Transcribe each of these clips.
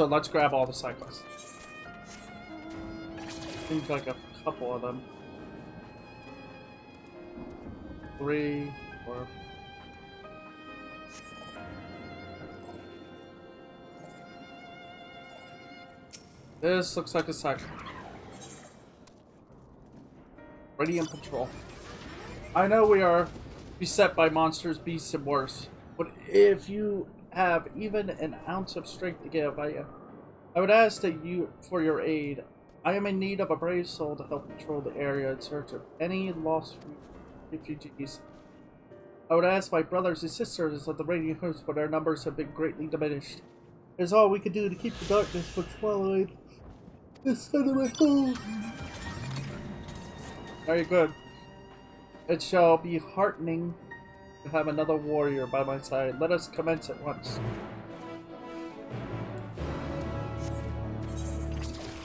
So let's grab all the cyclists. Seems like a couple of them. 3, 4. This looks like a cycle. Radiant Patrol. I know we are beset by monsters, beasts, and worse, but if you have even an ounce of strength to give, I would ask that you for your aid. I am in need of a brave soul to help patrol the area in search of any lost refugees. I would ask my brothers and sisters of the Radiant Host, but our numbers have been greatly diminished. It is all we can do to keep the darkness from swallowing the sun of my home. Very good. It shall be heartening to have another warrior by my side. Let us commence at once.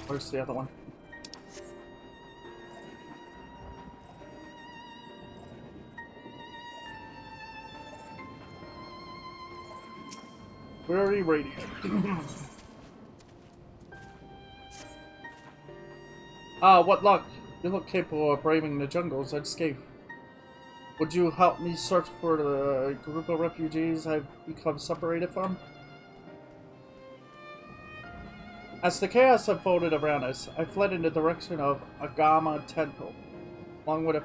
Where's the other one? Very radiant. Ah, what luck! You look capable of braving the jungles unscathed. Would you help me search for the group of refugees I've become separated from? As the chaos unfolded around us, I fled in the direction of Agama Temple, along with a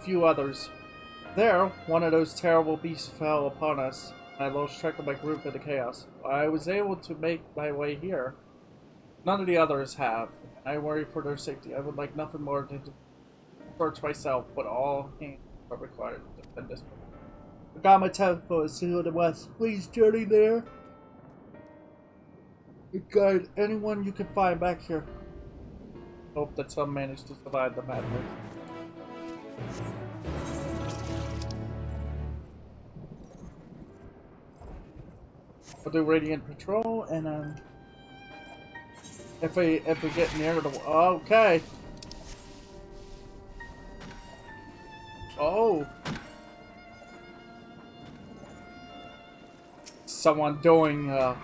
few others. There, one of those terrible beasts fell upon us, and I lost track of my group in the chaos. I was able to make my way here. None of the others have, and I worry for their safety. I would like nothing more than to search myself, but all hands are required to defend this place. Agama Temple is to the west. Please journey there and guide anyone you can find back here. Hope that some manage to survive the madness. We'll do Radiant Patrol, and if we get near the okay. Oh, someone doing the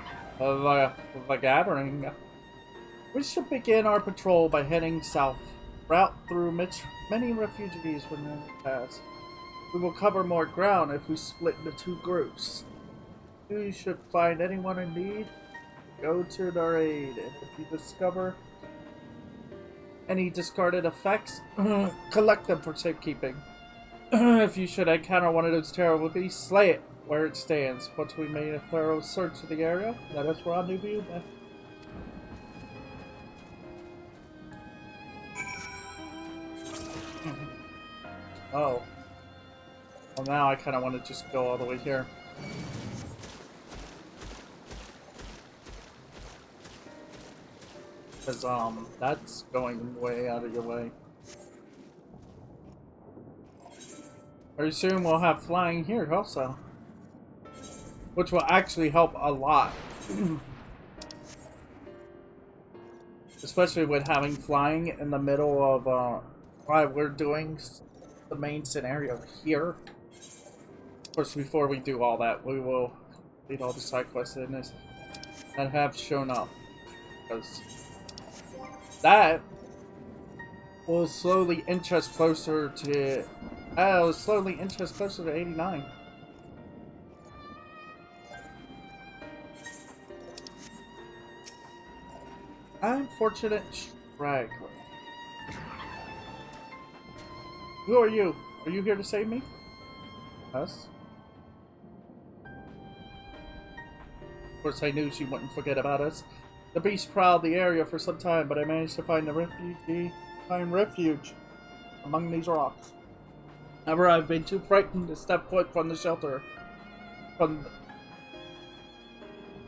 gathering. We should begin our patrol by heading south, route through many refugees when they pass. We will cover more ground if we split into 2 groups. You should find anyone in need, go to their aid, and if you discover any discarded effects, collect them for safekeeping. If you should encounter one of those terrible beasts, slay it where it stands. Once we made a thorough search of the area, let us rendezvous. Oh. Well, now I kind of want to just go all the way here. Because, that's going way out of your way. Very soon we'll have flying here also. Which will actually help a lot. Especially with having flying in the middle of, while we're doing the main scenario here. Of course, before we do all that, we will complete all the side quests in this that have shown up. Because that will slowly inch us closer to 89. Unfortunate straggler. Who are you? Are you here to save me? Us? Of course, I knew she wouldn't forget about us. The beast prowled the area for some time, but I managed to find refuge among these rocks. However, I've been too frightened to step foot from the shelter.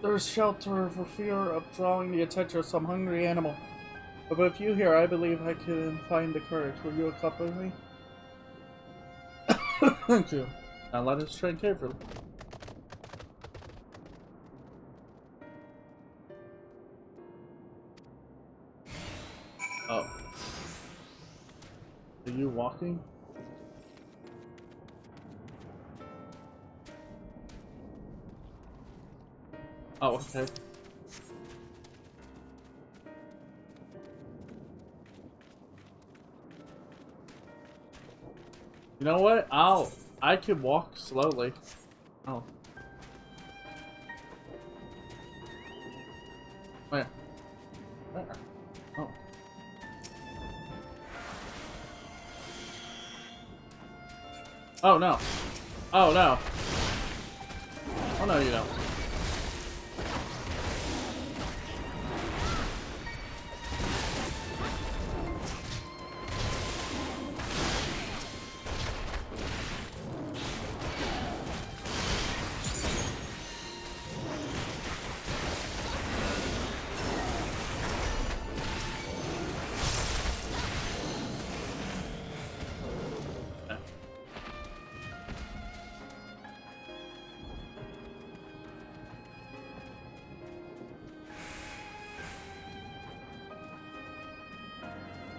There's shelter for fear of drawing the attention of some hungry animal. But with you here, I believe I can find the courage. Will you accompany me? Thank you. Now let us tread carefully. Oh. Are you walking? Oh, okay. You know what? I could walk slowly. Oh. Where? Where? Oh. Oh no. Oh no. Oh no, you don't.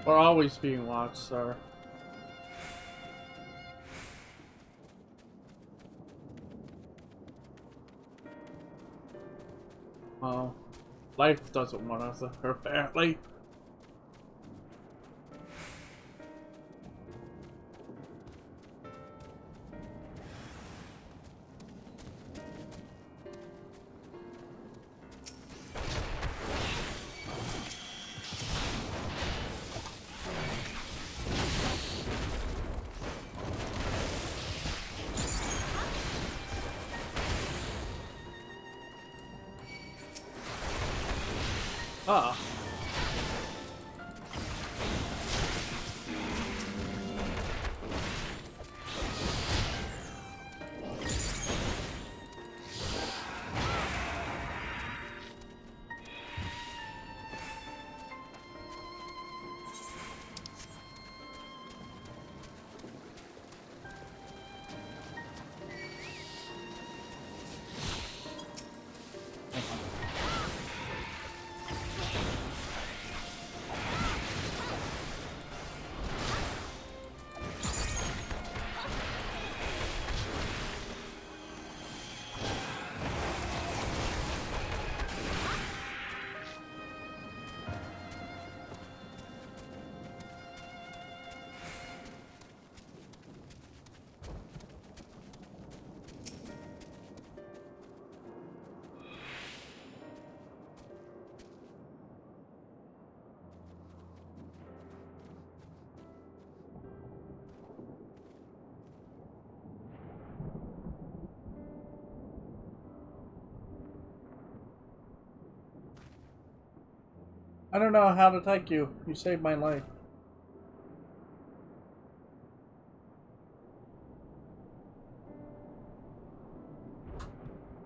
We're always being watched, sir. Well, life doesn't want us, apparently. Ah. I don't know how to thank you. You saved my life.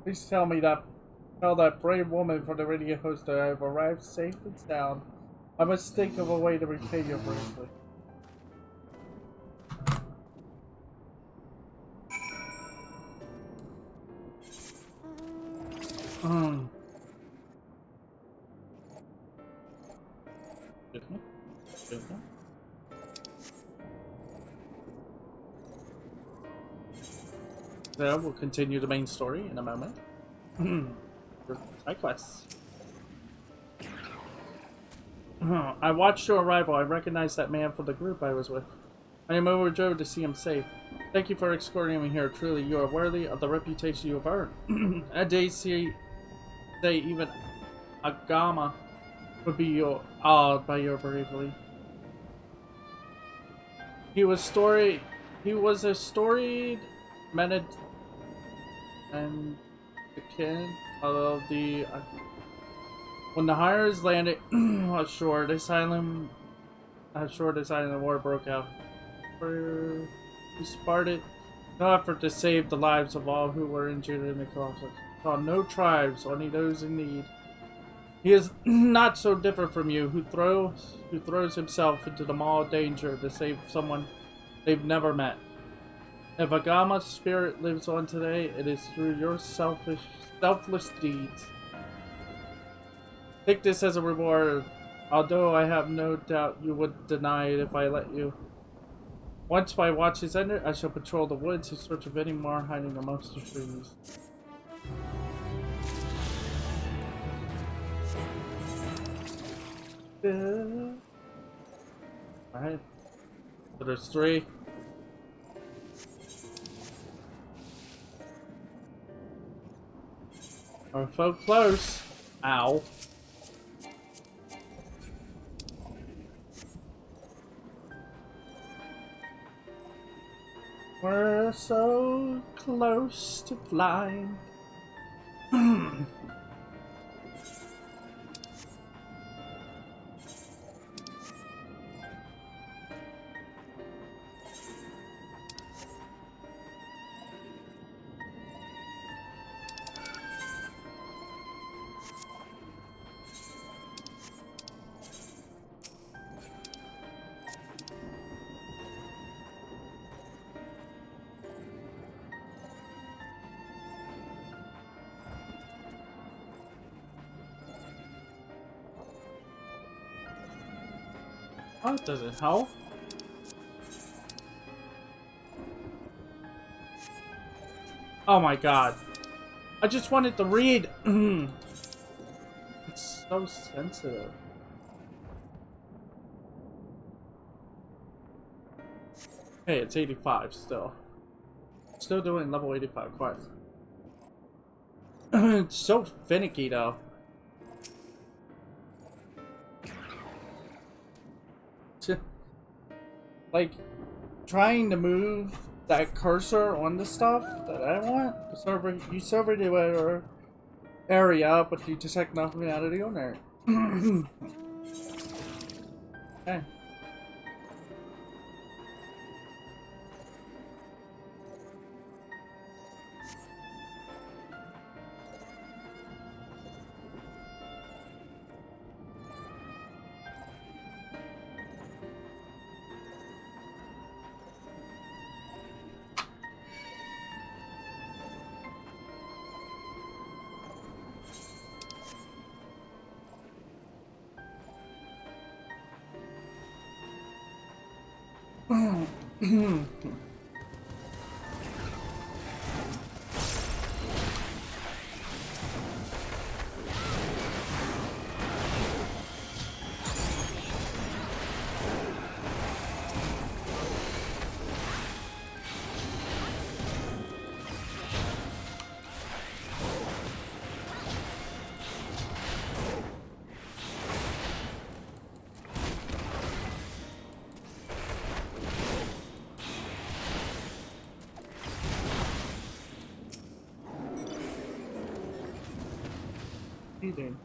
Please tell that brave woman from the radio host that I have arrived safe and sound. I must think of a way to repay your bravery. Excuse me? Excuse me? So we'll continue the main story in a moment. Side quests. I watched your arrival. I recognized that man from the group I was with. I am overjoyed to see him safe. Thank you for escorting me here. Truly, you are worthy of the reputation you have earned. A day say even Agama would be awed by your bravery. He was a storied menad and the kin of the when the Hires landed ashore, the silent war broke out. He started no effort to save the lives of all who were injured in the conflict. Saw no tribes, only those in need. He is not so different from you, who throws himself into the maw of danger to save someone they've never met. If Agama's spirit lives on today, it is through your selfless deeds. Take this as a reward, although I have no doubt you would deny it if I let you. Once my watch is ended, I shall patrol the woods in search of any more hiding amongst the trees. Alright. So there's 3. We're so close. Ow. We're so close to flying. Oh, it doesn't help. Oh my god. I just wanted to read. It's so sensitive. Hey, it's 85 still. Still doing level 85 quest. It's so finicky though. Like, trying to move that cursor on the stuff that I want. You server the area, but you just take nothing out of the owner. Okay. Eating.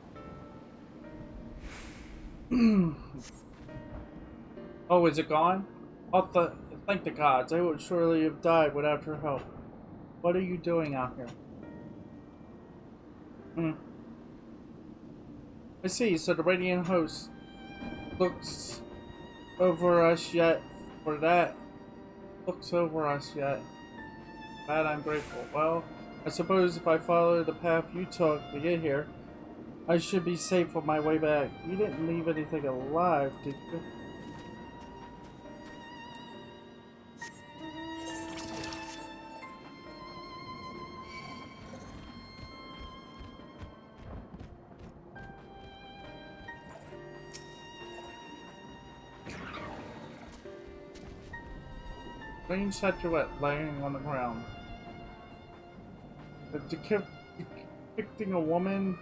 Oh, is it gone? Thank the gods. I would surely have died without your help. What are you doing out here? I see. So the Radiant Host looks over us yet. For that, looks over us yet. Glad I'm grateful. Well, I suppose if I follow the path you took to get here, I should be safe on my way back. You didn't leave anything alive, did you? Green statuette laying on the ground. Depicting a woman.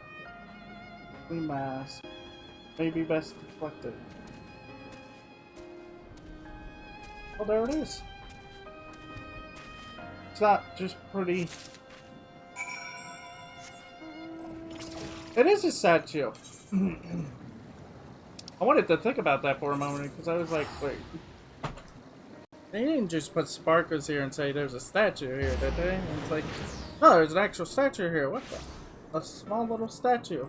Mask. Maybe best deflected. Oh, there it is. It's not just pretty. It is a statue. I wanted to think about that for a moment because I was like, wait. They didn't just put sparklers here and say there's a statue here, did they? And it's like, no, there's an actual statue here. What the? A small little statue.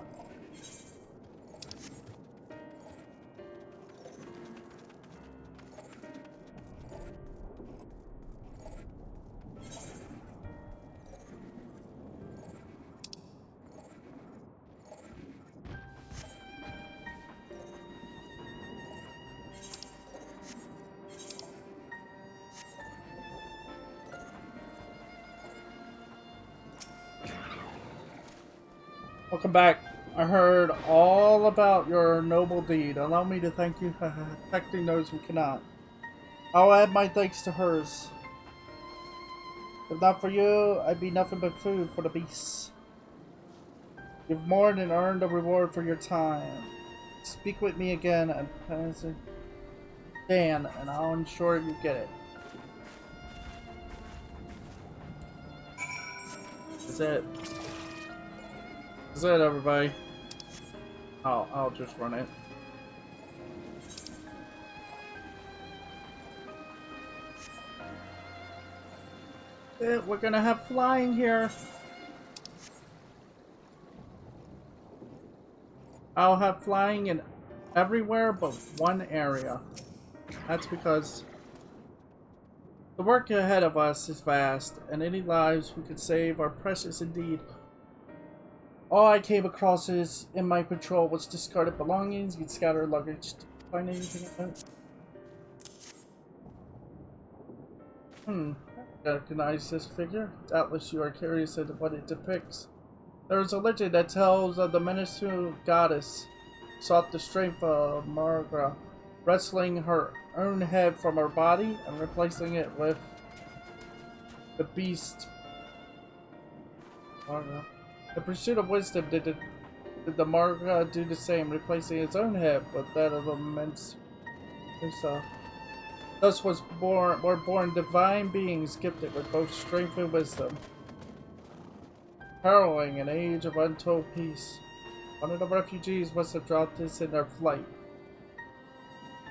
Welcome back. I heard all about your noble deed. Allow me to thank you for protecting those who cannot. I'll add my thanks to hers. If not for you, I'd be nothing but food for the beasts. You've more than earned a reward for your time. Speak with me again and Dan, and I'll ensure you get it. That's it. That's it, everybody. I'll just run it. We're gonna have flying here. I'll have flying in everywhere but one area. That's because the work ahead of us is vast, and any lives we could save are precious indeed. All I came across in my patrol was discarded belongings and scattered luggage. Did you find anything about? I recognize this figure. Doubtless you are curious at what it depicts. There is a legend that tells of the menacing goddess who sought the strength of Margra, wresting her own head from her body and replacing it with the beast. Margra. In pursuit of wisdom, did the Margra do the same, replacing its own head with that of immense herself? Thus were born divine beings gifted with both strength and wisdom, heralding an age of untold peace. One of the refugees must have dropped this in their flight.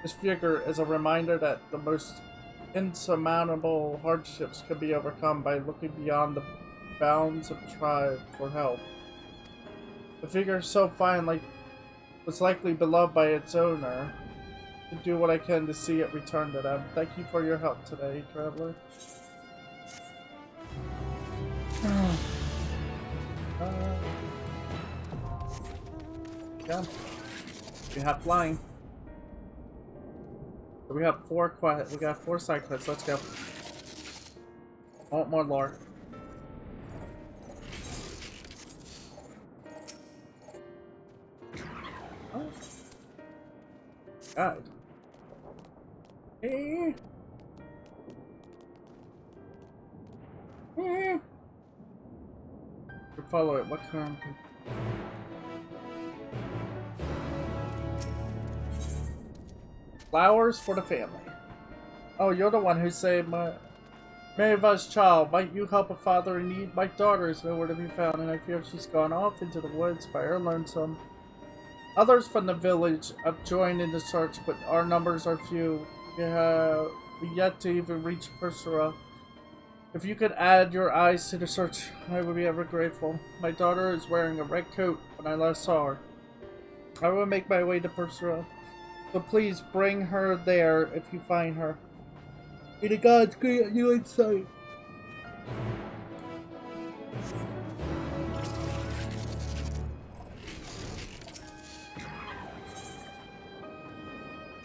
This figure is a reminder that the most insurmountable hardships can be overcome by looking beyond the bounds of tribe for help. The figure so fine was likely beloved by its owner. To do what I can to see it return to them. Thank you for your help today, traveler. Yeah. We have flying. So we have we got 4 side quests. Let's go. I want more lore. Oh. God. Hey. Follow it. What kind? Flowers for the family. Oh, you're the one who saved Maryva's child. Might you help a father in need? My daughter is nowhere to be found, and I fear she's gone off into the woods by her lonesome. Others from the village have joined in the search, but our numbers are few. We have yet to even reach Persura. If you could add your eyes to the search, I would be ever grateful. My daughter is wearing a red coat when I last saw her. I will make my way to Persura, so please bring her there if you find her. May the gods grant you insight.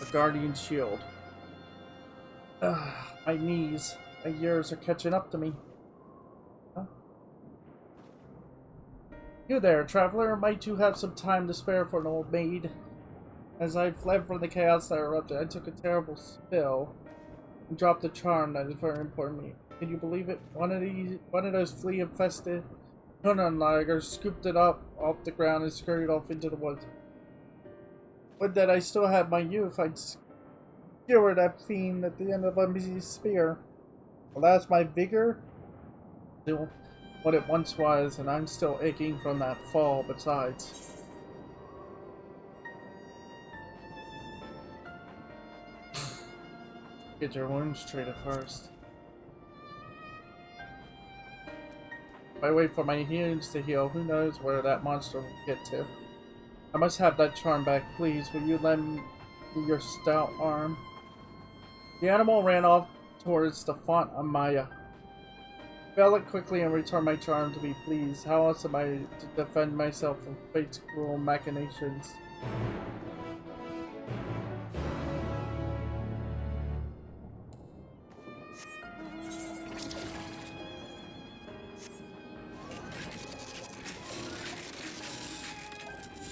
A guardian shield. My knees. My years are catching up to me. Huh? You there, traveler. Might you have some time to spare for an old maid? As I fled from the chaos that erupted, I took a terrible spill and dropped a charm that is very important to me. Can you believe it? One of those flea-infested Hunanlagers scooped it up off the ground and scurried off into the woods. Would that I still had my youth, I'd skewer that fiend at the end of a spear. Alas, my vigor still what it once was, and I'm still aching from that fall besides. Get your wounds treated first. If I wait for my healings to heal, who knows where that monster will get to. I must have that charm back, please. Will you lend me your stout arm? The animal ran off towards the font of Maya. Fell it quickly and returned my charm to be pleased. How else am I to defend myself from fate's cruel machinations?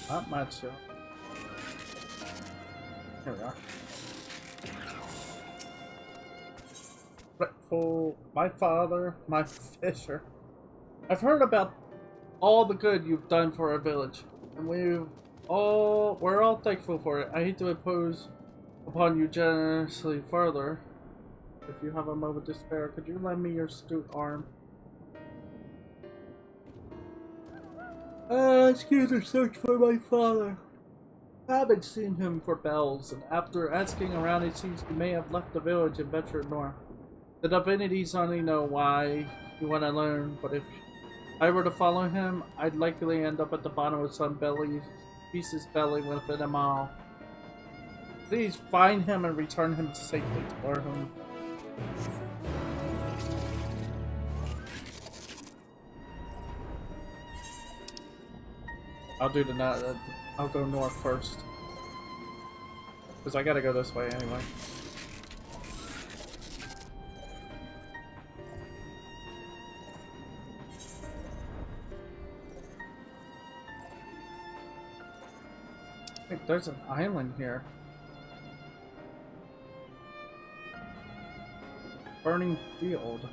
Not much. Here we are. Grateful, my father, my fisher. I've heard about all the good you've done for our village, and we're all thankful for it. I hate to impose upon you generously further. If you have a moment to spare, could you lend me your stout arm? Excuse the search for my father. I haven't seen him for bells, and after asking around, it seems he may have left the village and ventured north. The divinities only know why you want to learn, but if I were to follow him, I'd likely end up at the bottom of some beast's belly within a mile. Please find him and return him safely to our home. I'll do I'll go north first. Because I gotta go this way anyway. Wait, there's an island here. Burning field.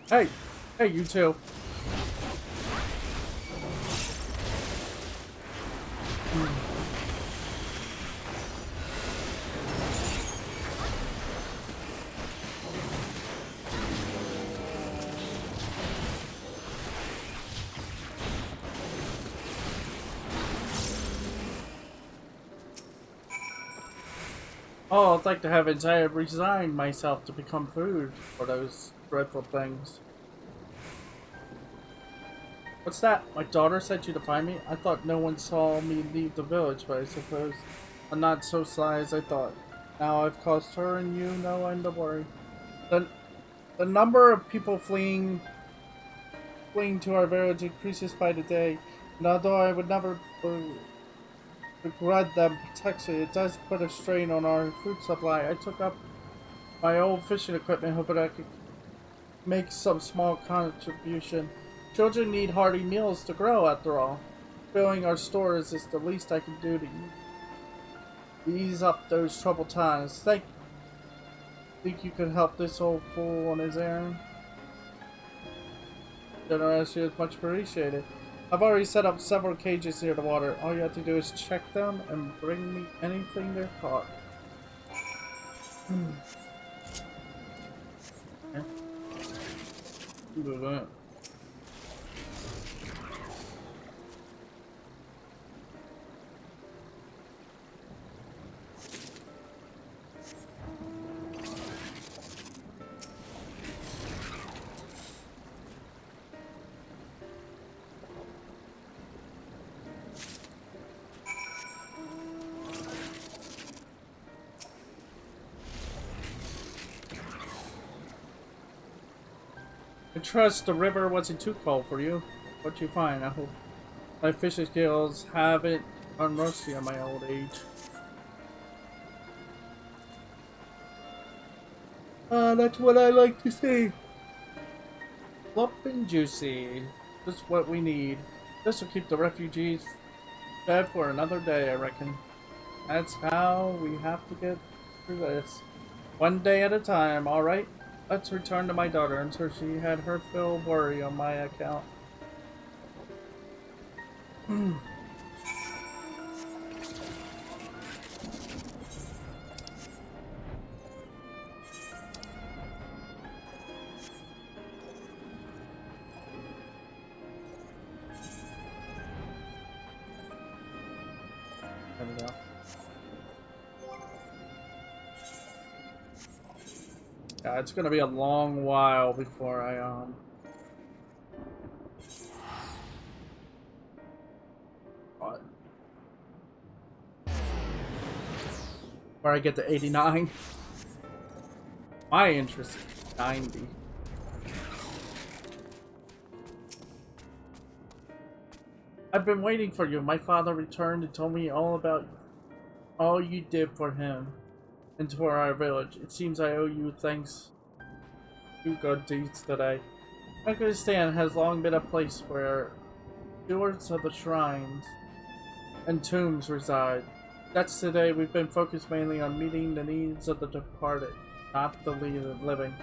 Hey! Hey, you two! Oh, I'd like to have resigned myself to become food for those dreadful things. What's that? My daughter sent you to find me? I thought no one saw me leave the village, but I suppose I'm not so sly as I thought. Now I've caused her and you no end of worry. The number of people fleeing to our village increases by the day, and although I would never begrudge them protection, it does put a strain on our food supply. I took up my old fishing equipment, hoping I could make some small contribution. Children need hearty meals to grow, after all. Filling our stores is the least I can do to ease up those troubled times. Think you could help this old fool on his errand? Generosity is much appreciated. I've already set up several cages near the water. All you have to do is check them and bring me anything they're caught. Okay. Do that. I trust the river wasn't too cold for you. What'd you find? I hope my fishing skills haven't gone rusty in my old age. That's what I like to see. Plump and juicy. Just what we need. This will keep the refugees fed for another day, I reckon. That's how we have to get through this. One day at a time, alright? Let's return to my daughter until she had her fill of worry on my account. There we go. Yeah, it's gonna be a long while before I where I get to 89. My interest is 90. I've been waiting for you. My father returned and told me all about all you did for him. into our village. It seems I owe you thanks to good deeds today. Afghanistan has long been a place where stewards of the shrines and tombs reside. That's today we've been focused mainly on meeting the needs of the departed, not the living.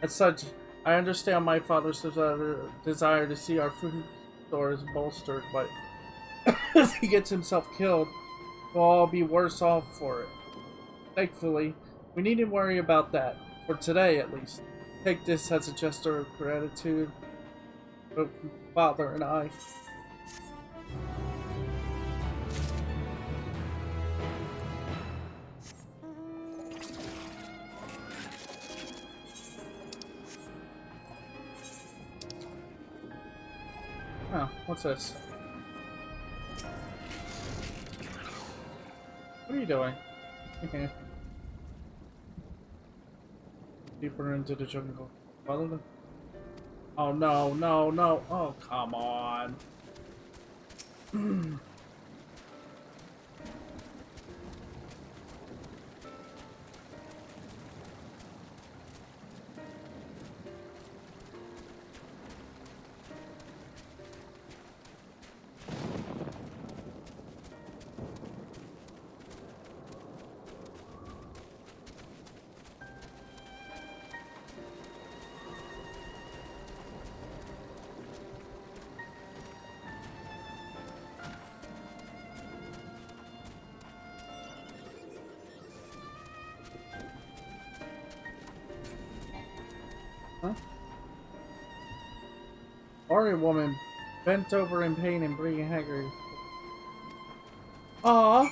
As such, I understand my father's desire to see our food stores bolstered, but if he gets himself killed, we'll all be worse off for it. Thankfully, we needn't worry about that, for today at least. Take this as a gesture of gratitude, both father and I. Oh, what's this? What are you doing? Okay. Deeper into the jungle. Follow them. Oh no, no, no. Oh, come on. Huh? Warrior woman bent over in pain and breathing haggard. Aww.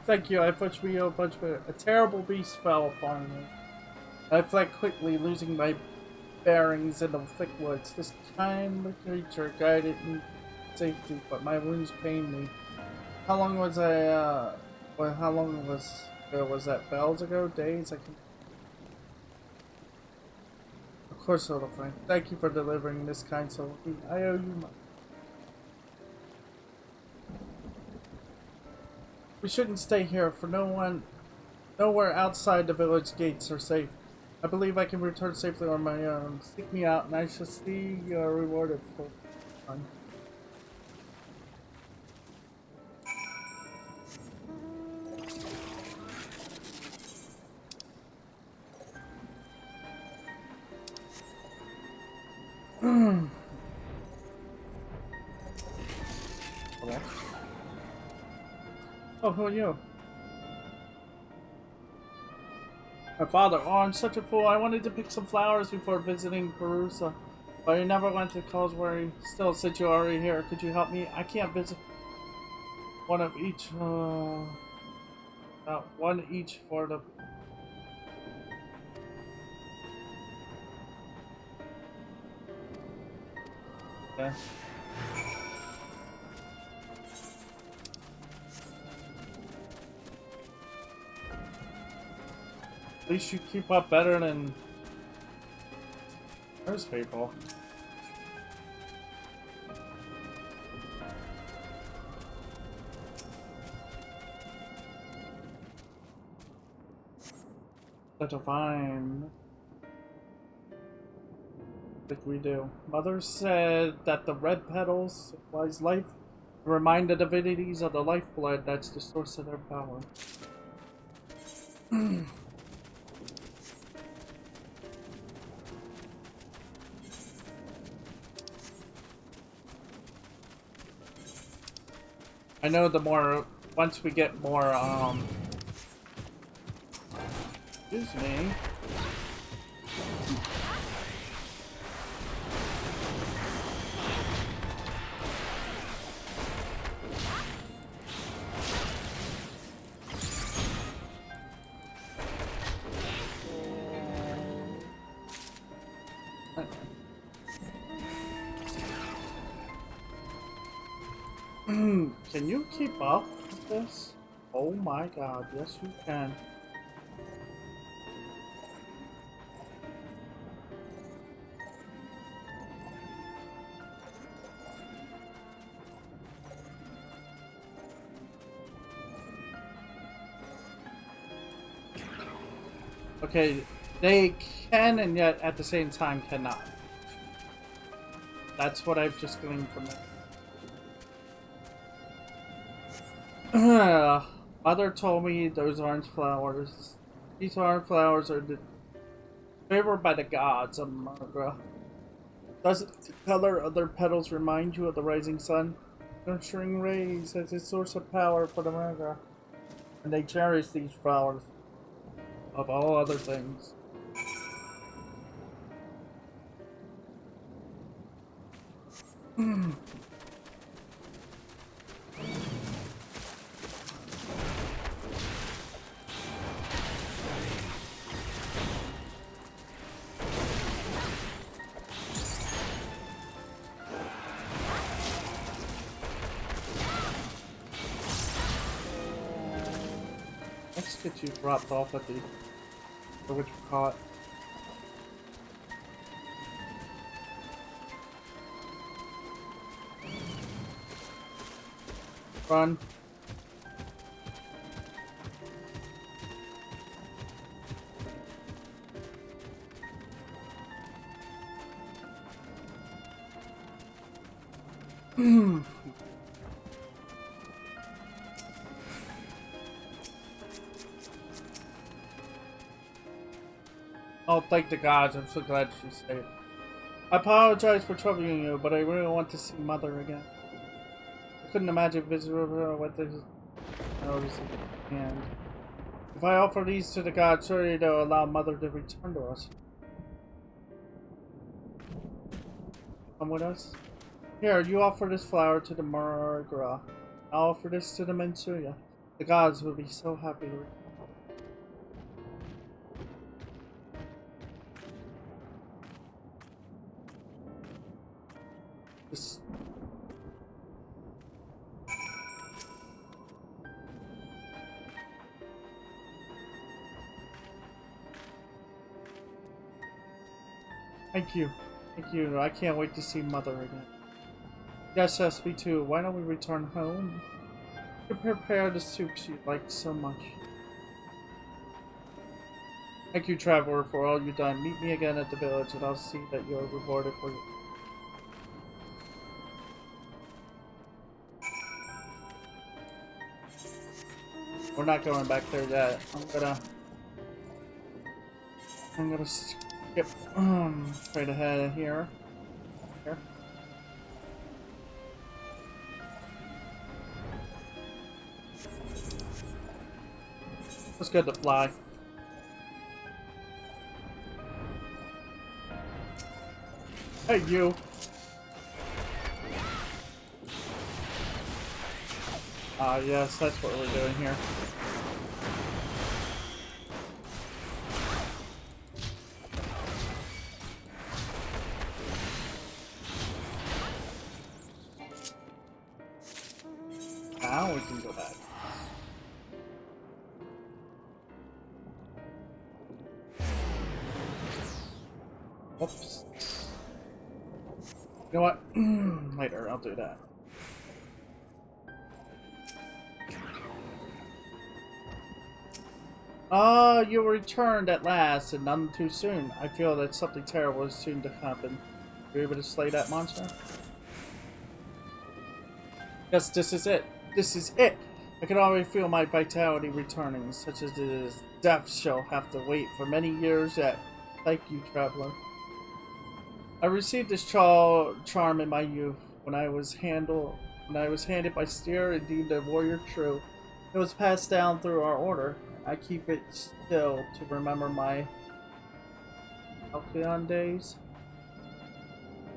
Thank you. I thought we owe a bunch of a terrible beast fell upon me. I fled quickly, losing my bearings in the thick woods. This kind creature guided me to safety, but my wounds pained me. How long was how long was that? Bells ago? Days? I can. Of course, little friend. Thank you for delivering this kind soul. I owe you much. We shouldn't stay here, for nowhere outside the village gates are safe. I believe I can return safely on my own. Seek me out, and I shall see you are rewarded for fun. Oh, who are you? My father. Oh, I'm such a fool. I wanted to pick some flowers before visiting Perusa, but I never went to Causeway. Still, since you're already here, could you help me? I can't visit one of each. One each for the. Okay. At least you keep up better than most people. Such a fine. I think we do. Mother said that the red petals supplies life to remind the divinities of the lifeblood that's the source of their power. I know once we get more, excuse me. Can you keep up with this? Oh my god, yes you can. Okay, they can and yet at the same time cannot. That's what I've just gleaned from it. Mother told me those orange flowers. These orange flowers are favored by the gods of Margra. Doesn't the color of their petals remind you of the rising sun? Nurturing rays as a source of power for the Margra. And they cherish these flowers of all other things. Let's get you dropped off at the which we caught. Run. Oh, thank the gods. I'm so glad she's safe. I apologize for troubling you, but I really want to see Mother again. I couldn't imagine visiting her with this nose in hand. If I offer these to the gods, surely they'll allow Mother to return to us. Come with us? Here, you offer this flower to the Margra. I'll offer this to the Mensuya. The gods will be so happy with it. This... Thank you. Thank you. I can't wait to see Mother again. Yes, me too. Why don't we return home? To prepare the soups you like so much. Thank you, Traveler, for all you've done. Meet me again at the village and I'll see that you're rewarded for it. We're not going back there yet. I'm gonna skip right ahead here. Here. Let's go to fly. Hey, you. Yes, that's what we're doing here. Now we can go back. Oops. You know what? Later, I'll do that. You returned at last, and none too soon. I feel that something terrible is soon to happen. Are you able to slay that monster? Yes, this is it. This is it! I can already feel my vitality returning, such as it is. Death shall have to wait for many years yet. Thank you, Traveler. I received this charm in my youth when I was handed by Steer and deemed a warrior true. It was passed down through our order. I keep it still to remember my Alcyon days.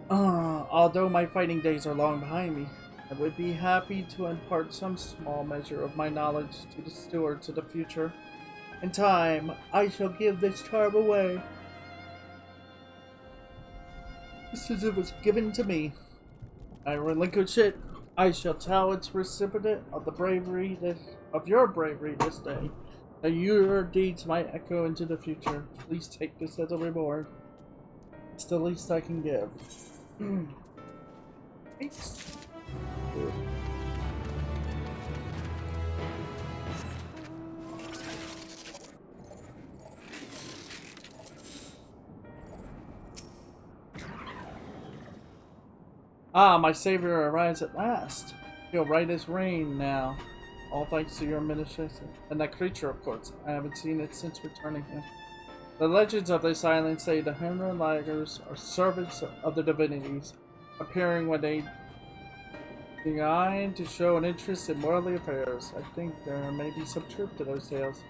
Although my fighting days are long behind me, I would be happy to impart some small measure of my knowledge to the stewards of the future. In time, I shall give this charm away. Just as it was given to me. I relinquish it. I shall tell its recipient of your bravery this day, that your deeds might echo into the future. Please take this as a reward. It's the least I can give. Thanks. Ah, my savior arrives at last. Feel right as rain now. All thanks to your administration. And that creature, of course. I haven't seen it since returning here. The legends of this island say the Himmelagers are servants of the divinities, appearing when they deign to show an interest in worldly affairs. I think there may be some truth to those tales.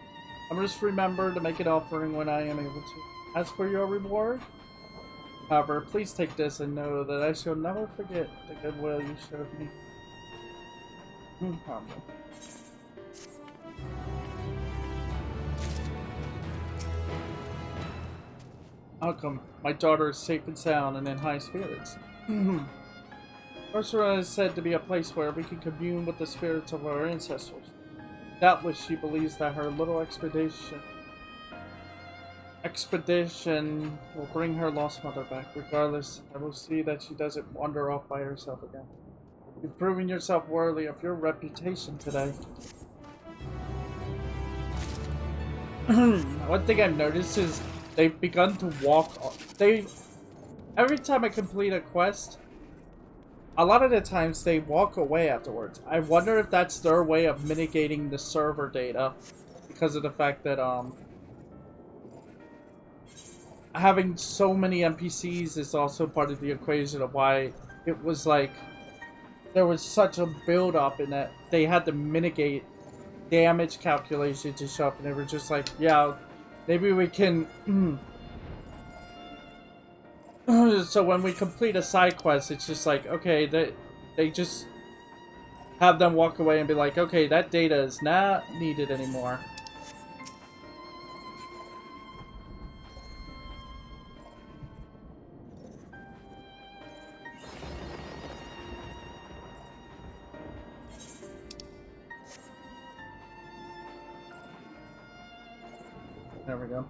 I must remember to make an offering when I am able to. As for your reward, however, please take this and know that I shall never forget the goodwill you showed me. Outcome. My daughter is safe and sound and in high spirits. Ursula is said to be a place where we can commune with the spirits of our ancestors. Doubtless she believes that her little expedition will bring her lost mother back. Regardless, I will see that she doesn't wander off by herself again. You've proven yourself worthy of your reputation today. One thing I've noticed is they've begun to walk. Every time I complete a quest, a lot of the times they walk away afterwards. I wonder if that's their way of mitigating the server data, because of the fact that having so many NPCs is also part of the equation of why it was like there was such a build up in that they had to mitigate damage calculation to show up, and they were just like, yeah, maybe we can so when we complete a side quest, it's just like, okay, they just have them walk away and be like, okay, that data is not needed anymore. There we go.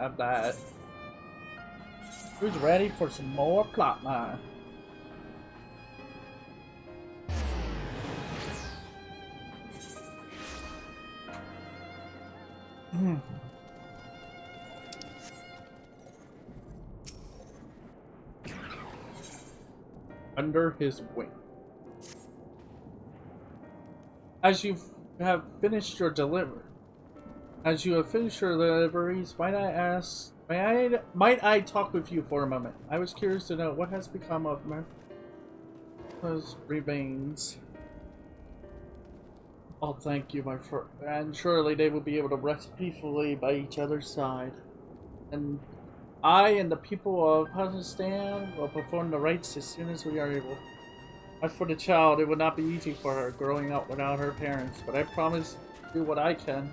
Have that. Who's ready for some more plotline? Under his wing. As you have finished your deliveries, might I ask? Might I talk with you for a moment? I was curious to know what has become of Martha's remains. Oh, thank you, my friend. And surely they will be able to rest peacefully by each other's side. And I and the people of Pakistan will perform the rites as soon as we are able. As for the child, it would not be easy for her growing up without her parents, but I promise to do what I can.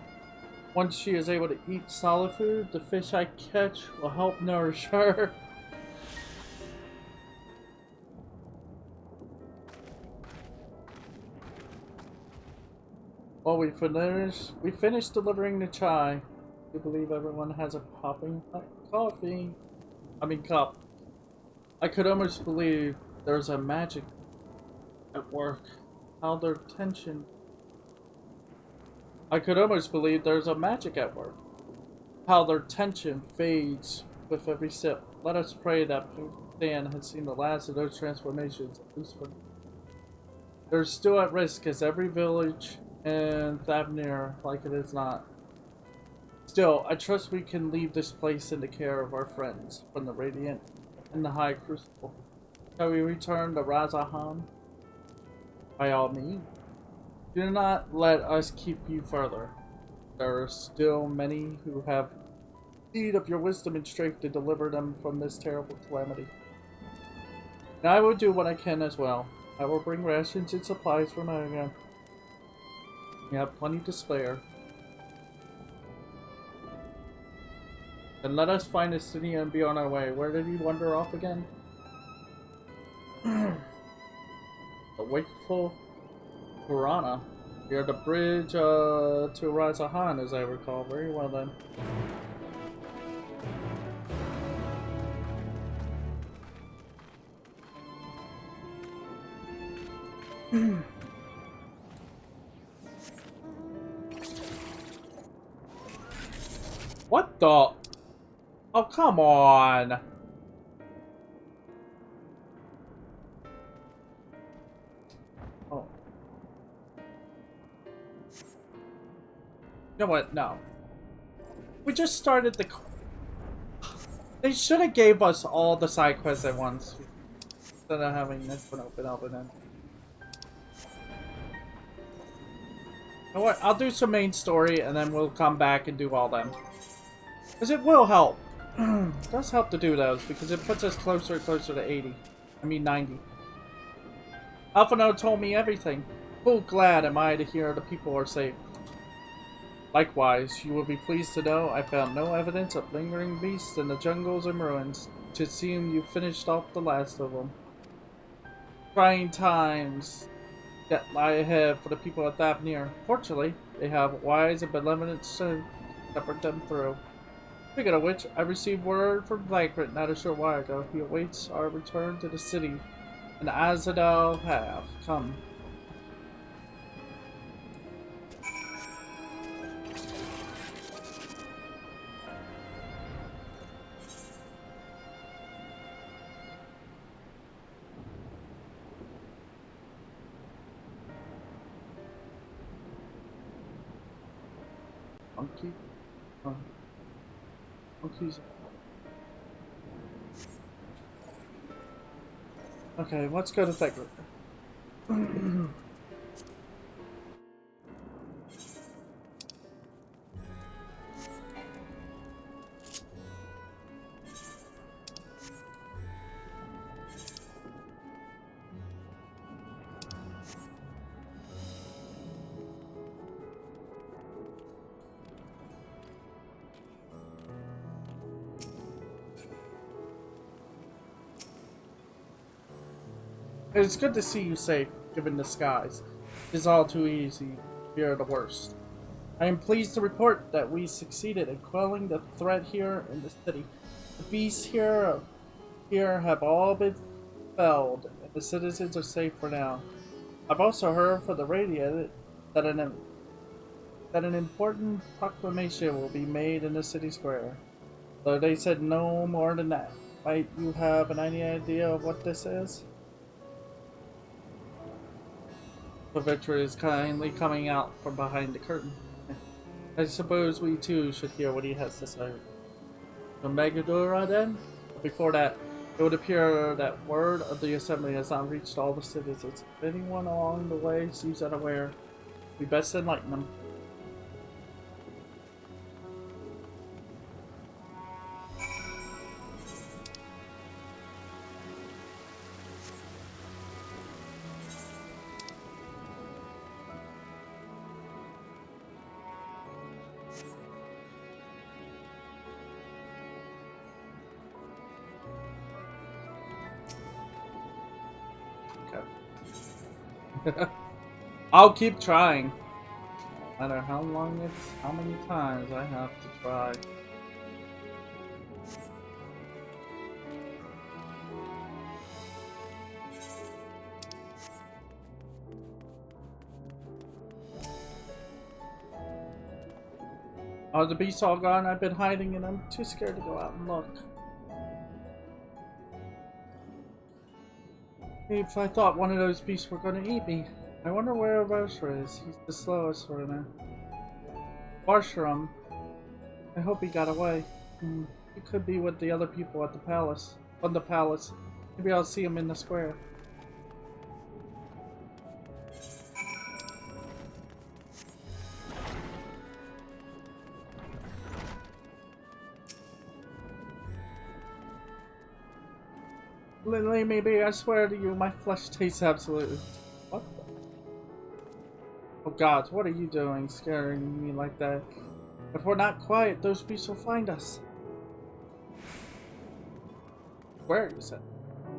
Once she is able to eat solid food, the fish I catch will help nourish her. Well, we finished delivering the chai. I believe everyone has a popping hot coffee. Cup. I could almost believe there's a magic at work. How their tension. I could almost believe there's a magic at work. How their tension fades with every sip. Let us pray that Dan has seen the last of those transformations, at least for now. They're still at risk as every village and Thavnir like it is not. Still, I trust we can leave this place in the care of our friends from the Radiant and the High Crucible. Shall we return to Razahan? By all means. Do not let us keep you further. There are still many who have need of your wisdom and strength to deliver them from this terrible calamity. And I will do what I can as well. I will bring rations and supplies from Again. We have plenty to spare. Then let us find a city and be on our way. Where did he wander off again? The wakeful Purana. Near the bridge to Razahan, as I recall. Very well then. What the? Oh, come on. You know what? No. We just started the... They should have gave us all the side quests at once. Instead of having this one open up and then... You know what? I'll do some main story and then we'll come back and do all them. Because it will help. It does help to do those because it puts us closer and closer to 80. I mean 90. Alphino told me everything. Full glad am I to hear the people are safe. Likewise, you will be pleased to know I found no evidence of lingering beasts in the jungles and ruins. To seem you finished off the last of them. Trying times that lie ahead for the people of Thavnir. Fortunately, they have wise and benevolent strength to shepherd them through. Speaking of which, I received word from Vagrant not a short while ago. He awaits our return to the city, and Azadel have come. Monkey? Oh. Monkeys. Okay, let's go to Vagrant. It's good to see you safe, given the skies. It is all too easy to fear the worst. I am pleased to report that we succeeded in quelling the threat here in the city. The beasts here have all been felled, and the citizens are safe for now. I've also heard from the radio that an important proclamation will be made in the city square. Though they said no more than that. Might you have any idea of what this is? Pavitra is kindly coming out from behind the curtain. I suppose we too should hear what he has to say. From Megadora then? Before that, it would appear that word of the assembly has not reached all the citizens. If anyone along the way seems unaware, we best enlighten them. I'll keep trying. No matter how long it's, how many times I have to try. Are the beasts all gone? I've been hiding and I'm too scared to go out and look. If I thought one of those beasts were going to eat me. I wonder where Varsha is. He's the slowest right now. Varsharam. I hope he got away. He could be with the other people at the palace. On the palace. Maybe I'll see him in the square. Lily, maybe I swear to you, my flesh tastes absolutely. What the? Oh God, what are you doing, scaring me like that? If we're not quiet, those beasts will find us. Where you said?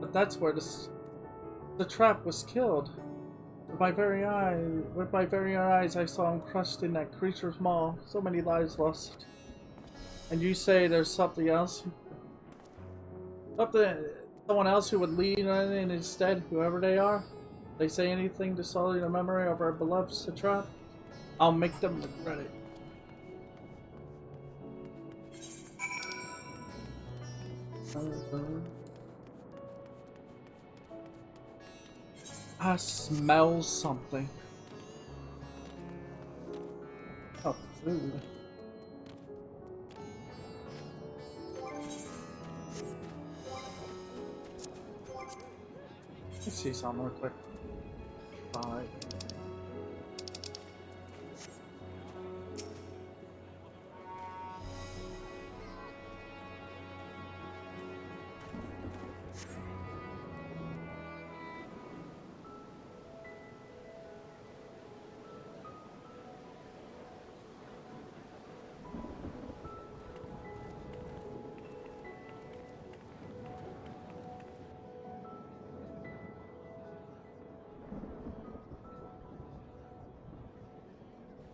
But that's where the trap was killed. With my very eyes, I saw him crushed in that creature's maw. So many lives lost. And you say there's something else? Someone else who would lead in instead, whoever they are? If they say anything to sully the memory of our beloved Satrap, I'll make them regret it. I smell something. Oh, food. Let's see something real quick. Bye.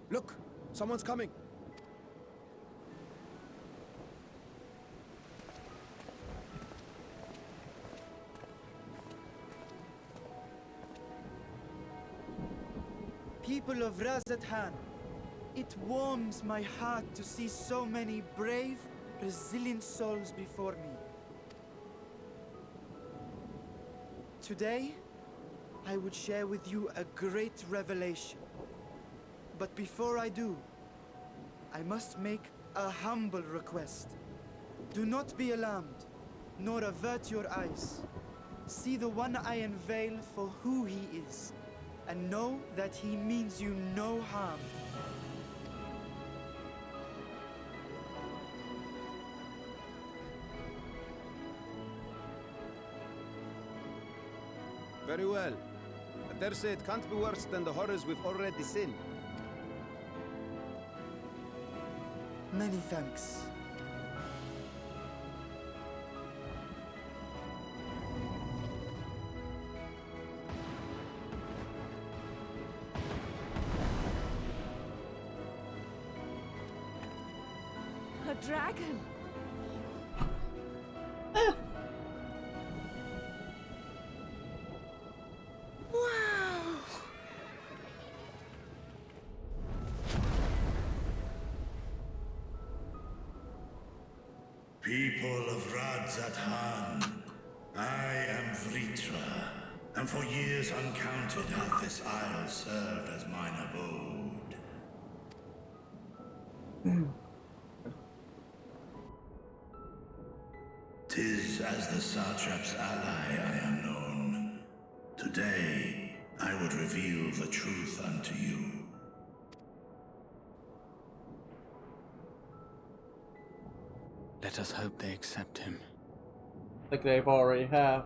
Look! Someone's coming! People of Razathan, it warms my heart to see so many brave, resilient souls before me. Today, I would share with you a great revelation. But before I do, I must make a humble request. Do not be alarmed, nor avert your eyes. See the one I unveil for who he is, and know that he means you no harm. Very well. I dare say it can't be worse than the horrors we've already seen. Many thanks. A dragon! Wow! People of Razathan, I am Vritra, and for years uncounted hath this isle served as mine abode. Tis as the Satrap's ally I am known. Today, I would reveal the truth unto you. Let us hope they accept him. Like they've already have.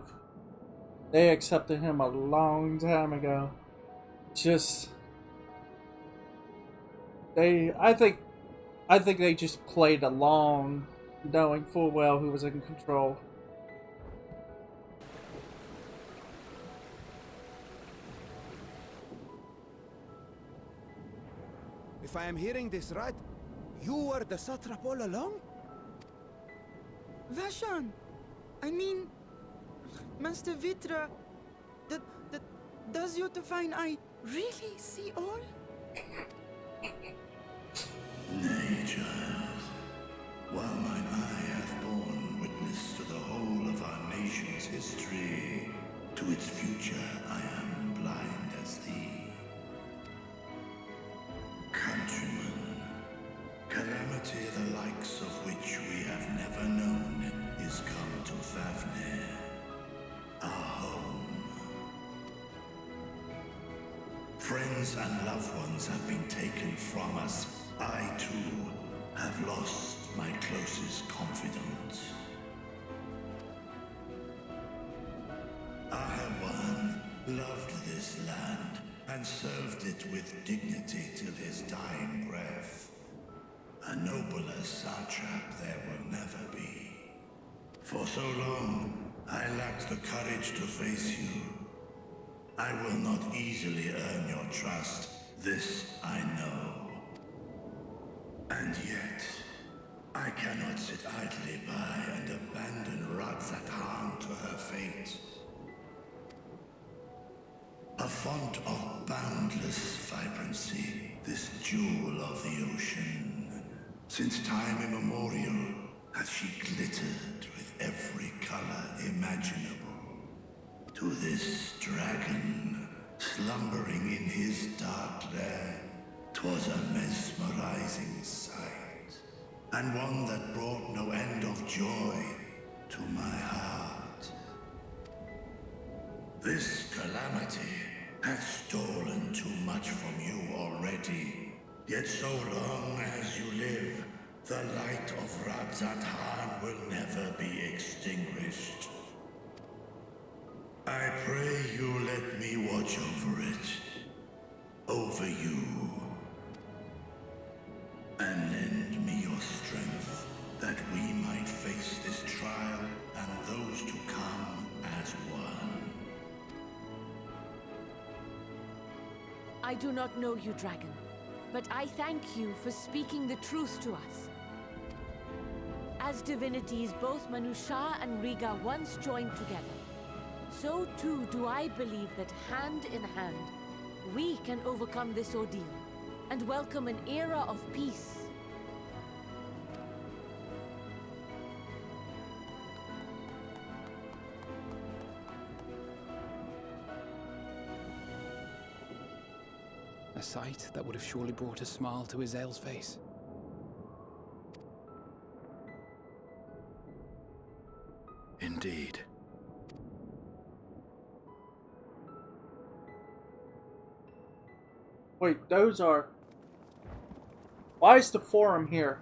They accepted him a long time ago. Just I think they just played along, knowing full well who was in control. If I am hearing this right, you were the satrap all along? Vashan! I mean, Master Vitra, does your divine eye really see all? Nay, child. While mine eye hath borne witness to the whole of our nation's history, to its future I am blind as thee. Countrymen, calamity the likes of which we have never known is come to Fafnir, our home. Friends and loved ones have been taken from us. I, too, have lost my closest confidant. Ahawan loved this land and served it with dignity till his dying breath. A nobler satrap there will never be. For so long, I lacked the courage to face you. I will not easily earn your trust, this I know. And yet, I cannot sit idly by and abandon Razathan to her fate. A font of boundless vibrancy, this jewel of the ocean. Since time immemorial, hath she glittered with every color imaginable. To this dragon, slumbering in his dark lair, 'twas 'Twas a mesmerizing sight, and one that brought no end of joy to my heart. This calamity hath stolen too much from you already. Yet so long as you live, the light of Radzat will never be extinguished. I pray you let me watch over it. Over you. And lend me your strength, that we might face this trial and those to come as one. I do not know you, dragon, but I thank you for speaking the truth to us. As divinities, both Manusha and Riga once joined together, so too do I believe that hand in hand, we can overcome this ordeal and welcome an era of peace. A sight that would have surely brought a smile to Azael's face. Indeed. Wait, those are... Why is the forum here?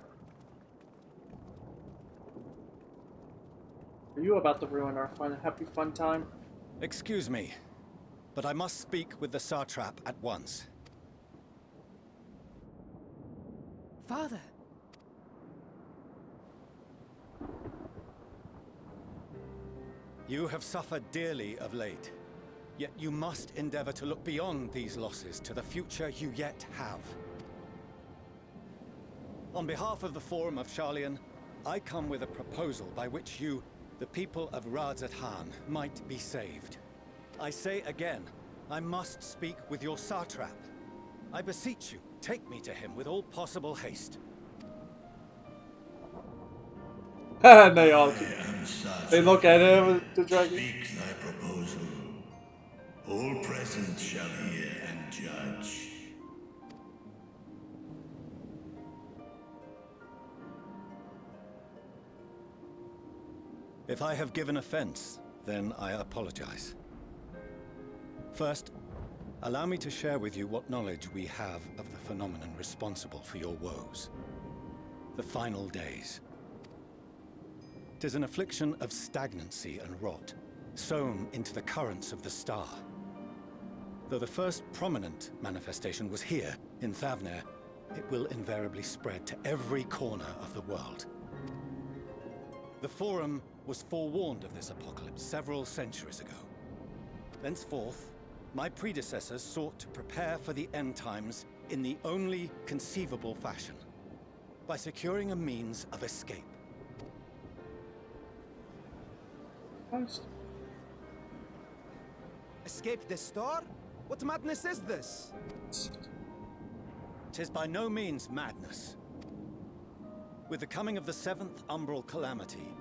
Are you about to ruin our happy fun time? Excuse me, but I must speak with the Satrap at once. Father! You have suffered dearly of late, yet you must endeavor to look beyond these losses to the future you yet have. On behalf of the Forum of Sharlayan, I come with a proposal by which you, the people of Radzat, might be saved. I say again, I must speak with your Satrap. I beseech you, take me to him with all possible haste. And they all they look at him, the dragon. Speak thy proposal. All present shall hear and judge. If I have given offense, then I apologize. First, allow me to share with you what knowledge we have of the phenomenon responsible for your woes. The final days. 'Tis an affliction of stagnancy and rot, sown into the currents of the star. Though the first prominent manifestation was here, in Thavnair, it will invariably spread to every corner of the world. The Forum was forewarned of this apocalypse several centuries ago. Thenceforth, my predecessors sought to prepare for the end times in the only conceivable fashion, by securing a means of escape. Escape the star? What madness is this? 'Tis by no means madness. With the coming of the 7th umbral calamity,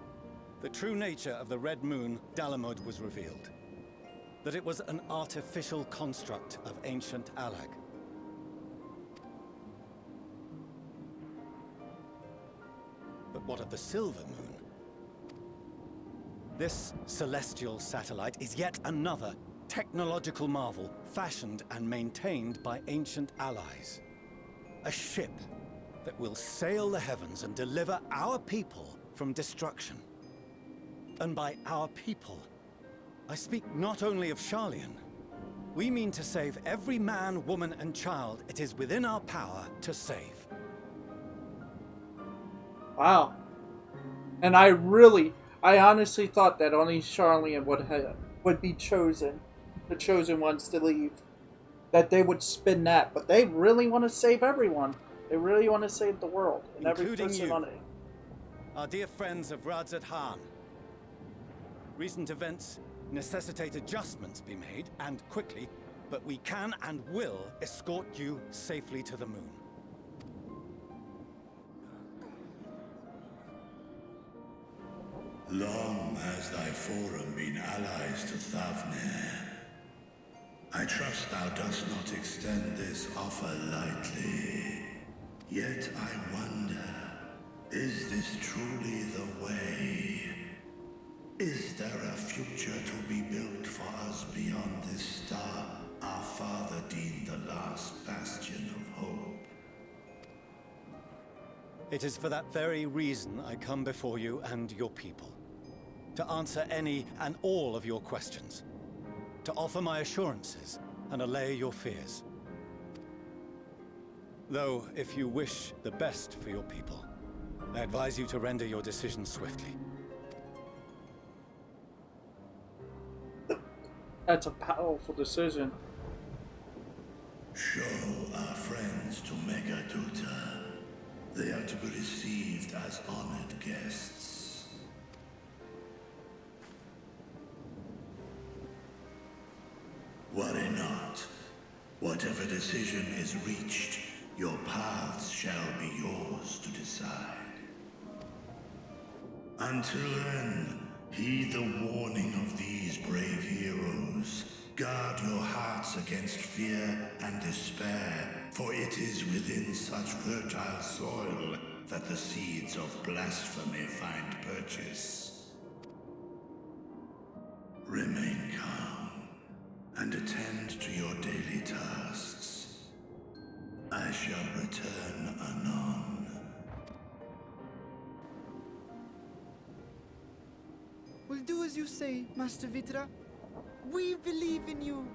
the true nature of the Red Moon, Dalamud, was revealed. That it was an artificial construct of ancient Alag. But what of the Silver Moon? This celestial satellite is yet another technological marvel fashioned and maintained by ancient allies. A ship that will sail the heavens and deliver our people from destruction. And by our people, I speak not only of Sharlayan. We mean to save every man, woman, and child it is within our power to save. Wow. And I honestly thought that only Sharlayan would be chosen, the chosen ones to leave. That they would spin that, but they really want to save everyone. They really want to save the world and every Including person you, on it. our dear friends of Radzat. Recent events necessitate adjustments be made, and quickly, but we can and will escort you safely to the moon. Long has thy forum been allies to Thavnair. I trust thou dost not extend this offer lightly. Yet I wonder, is this truly the way? Is there a future to be built for us beyond this star our father deemed the last bastion of hope? It is for that very reason I come before you and your people. To answer any and all of your questions. To offer my assurances and allay your fears. Though, if you wish the best for your people, I advise you to render your decision swiftly. That's a powerful decision. Show our friends to Megaduta. They are to be received as honored guests. Worry not. Whatever decision is reached, your paths shall be yours to decide. Until then, heed the warning of these brave heroes. Guard your hearts against fear and despair, for it is within such fertile soil that the seeds of blasphemy find purchase. Remain calm and attend to your daily tasks. I shall return anon. We'll do as you say, Master Vitra. We believe in you.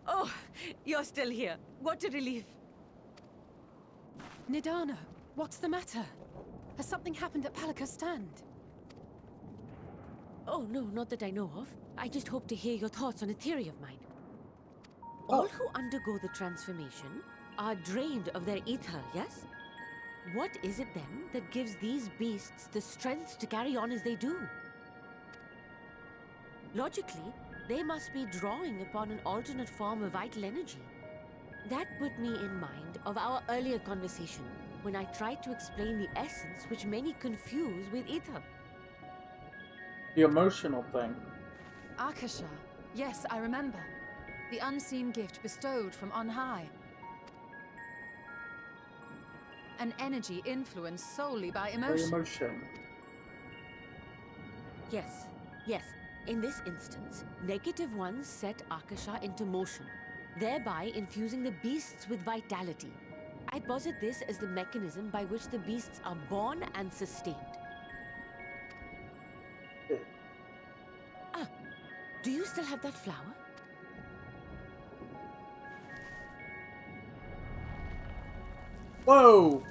Oh, you're still here. What a relief. Nidana, what's the matter? Has something happened at Palika's stand? Oh, no, not that I know of. I just hope to hear your thoughts on a theory of mine. All who undergo the transformation are drained of their ether, yes? What is it then that gives these beasts the strength to carry on as they do? Logically, they must be drawing upon an alternate form of vital energy. That put me in mind of our earlier conversation, when I tried to explain the essence which many confuse with ether. The emotional thing. Akasha. Yes, I remember. The unseen gift bestowed from on high. An energy influenced solely by The emotion. emotion. Yes, yes. In this instance, negative ones set Akasha into motion, thereby infusing the beasts with vitality. I posit this as the mechanism by which the beasts are born and sustained. Ah, do you still have that flower? Whoa!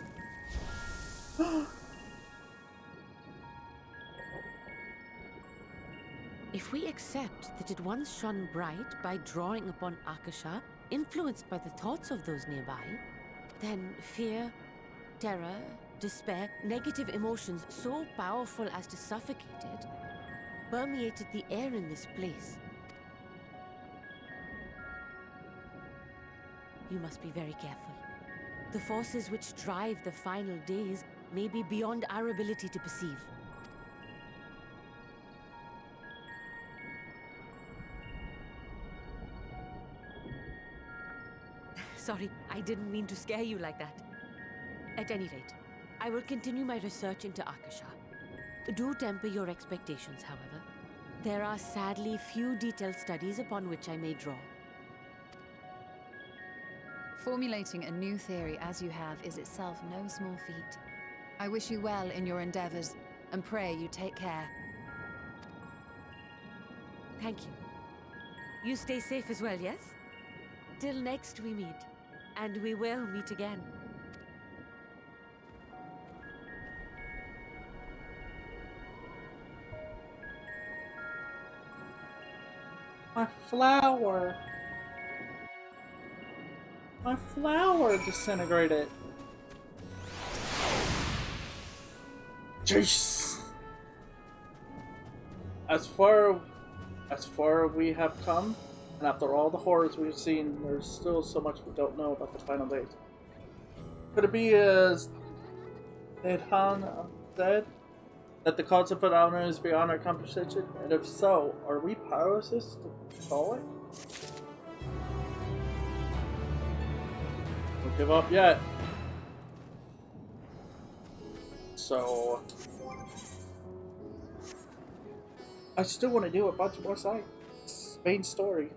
If we accept that it once shone bright by drawing upon Akasha, influenced by the thoughts of those nearby, then fear, terror, despair, negative emotions so powerful as to suffocate it, permeated the air in this place. You must be very careful. The forces which drive the final days may be beyond our ability to perceive. Sorry, I didn't mean to scare you like that. At any rate, I will continue my research into Akasha. Do temper your expectations, however. There are sadly few detailed studies upon which I may draw. Formulating a new theory as you have is itself no small feat. I wish you well in your endeavors, and pray you take care. Thank you. You stay safe as well, yes? Till next we meet. And we will meet again. My flower. My flower disintegrated. Jeez. As far we have come, and after all the horrors we've seen, there's still so much we don't know about the final days. Could it be as Nedhan said, that the cause of phenomena is beyond our comprehension? And if so, are we powerless to control it? Don't give up yet. So I still want to do a bunch more sides. Main story.